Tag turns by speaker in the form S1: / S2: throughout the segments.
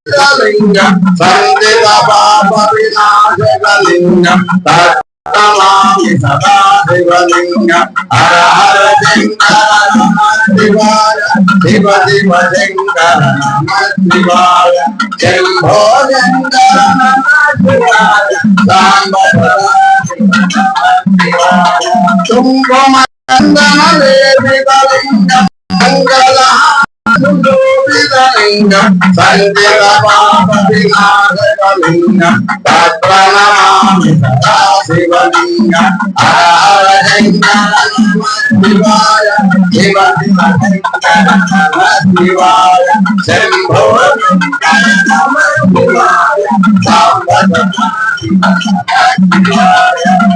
S1: लिंगम संदित पाप विनाशकलिंगम तत्नमामि सदा शिवलिंगम हर हर शंकर नमः शिवाय शिव शिव शंकर नमः शिवाय शंभो शंकर नमः शिवाय सांब सदा शिव नमः शिवाय शुंभमंडन लेपितलिंगम मंगलहासुशोभितलिंगम संदित पाप विनाशकलिंगम तत्प्रणमामि सदा शिवलिंगम हर हर शंकर नमः शिवाय शिव शिव शंकर नमः शिवाय शंभो शंकर नमः शिवाय सांब सदा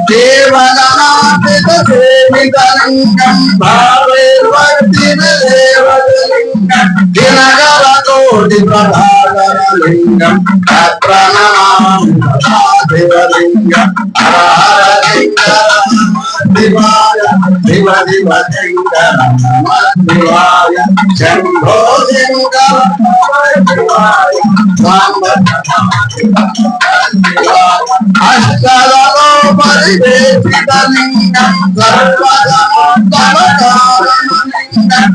S1: देवगणातीत सेवितलिंगम भावेर्वर्तित देवलिंगम दिनकर कोटि प्रभाकरलिंगम तत्प्रणमामि सदा शिवलिंगम हर हर शंकर नमः शिवाय शिव शिव शंकर नमः शिवाय शंभो शंकर नमः शिवाय सांब सदा अष्टदलो परिवेशितलिंगम सर्वगमोत्तमकारणलिंगम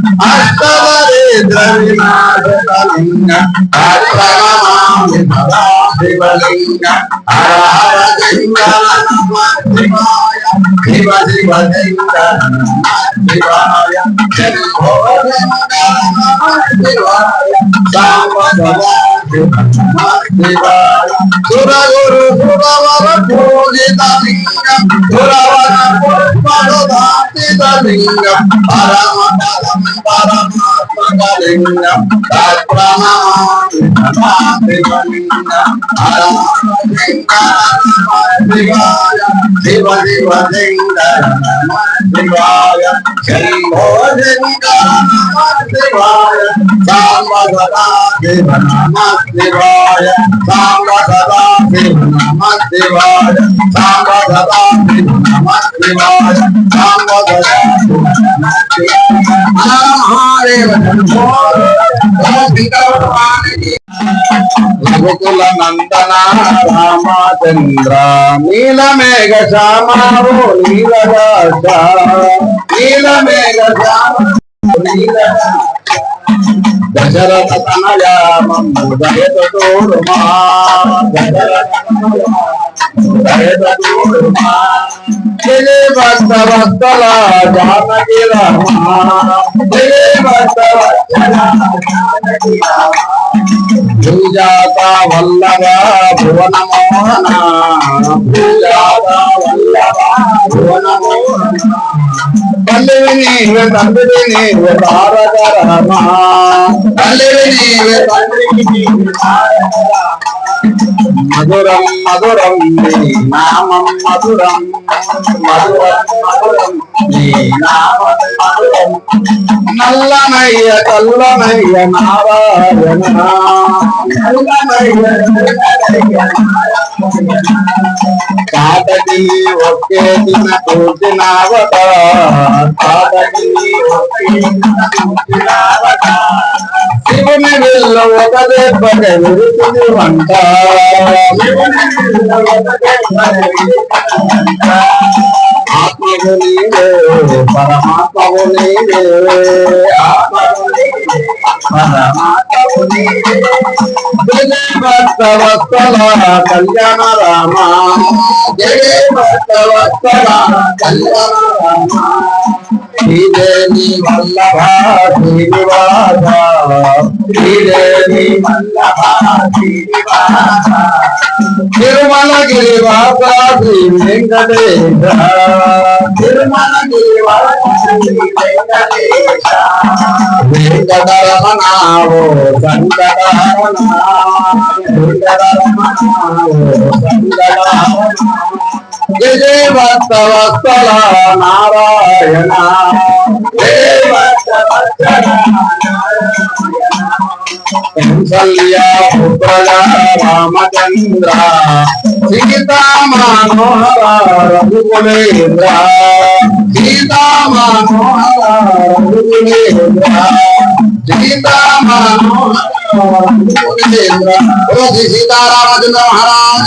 S1: अष्टदरिद्रविनाशकलिंगम तत्प्रणमामि सदा शिवलिंगम हर हर शंकर नमः शिवाय शिव शिव शंकर नमः शिवाय शंभो शंकर नमः शिवाय सांब सदा शिवाय सुरगुरु सुरवर पूजितलिंगम सुरवर पुष्परुधातितलिंगम परम परम परमात्मकलिंगम तत्प्रणमामि सदा शिवलिंगम हर शंकर नमः शिवाय शिव शिव शंकर नमः शिवाय शंभो शंकर नमः शिवाय सांब सदा शिव नमः शिवाय सांब सदा शिव नमः शिवाय सांब सदा शिव नमः शिवाय सांब सदा शिव नमः शिवाय महादेव शंभो रघुकुल नंदन रामचंद्र नीलमेघ श्यामो नीलराज नीलमेघ श्याम दशरथ तनया ममुदयत तोरमा जय भक्त वत्सला जानकी रामा जय भक्त वत्सला जानकी रामा भूजाता वल्लभा भुवन मोहना भूजाता वल्लभा भुवन मोहना तल्लिवि नीवे तंद्रि नीवे तारक रामा तल्लिवि नीवे तंद्रि नीवे तारक रामा मधुरम मधुरम नी नामम मधुरम मधुरम मधुरम नी नामम मधुरम नल्लनय्य कल्लनय्य नारायण नल्लनय्य कल्लनय्य नारायण कादगी ओके दिन पूजनावत कादगी ओके दिन पूजनावत शिवनि विल्ल ఒక దెబ్బకే విరిసింది వంట శివని విల్ల ఒక దెబ్బకే విరిసింది వంట ఆత్మకు నీవే పరమాత్మకు నీవే ఆత్మకు నీవే పరమాత్మకు నీవే జయ భక్త వత్సల కళ్యాణ రామ జయ భక్త వత్సల కళ్యాణ రామ శ్రీదేవి వల్లభ శ్రీనివాస శ్రీదేవి వల్లభ శ్రీనివాస తిరుమల గిరివాస శ్రీ వెంకటేశ తిరుమల గిరివాస శ్రీ వెంకటేశ వెంకటరమణ ఓ సంకటహరణ వెంకటరమణ ఓ సంకటహరణ जय भक्त वत्सल नारायण जय भक्त वत्सल कौसल्या पुत्रया रामचंद्र सीता मनोहर रघुकुलेन्द्र सीता मनोहर रघुकुलेन्द्र सीता मनोहर सीतारामचंद्र महाराज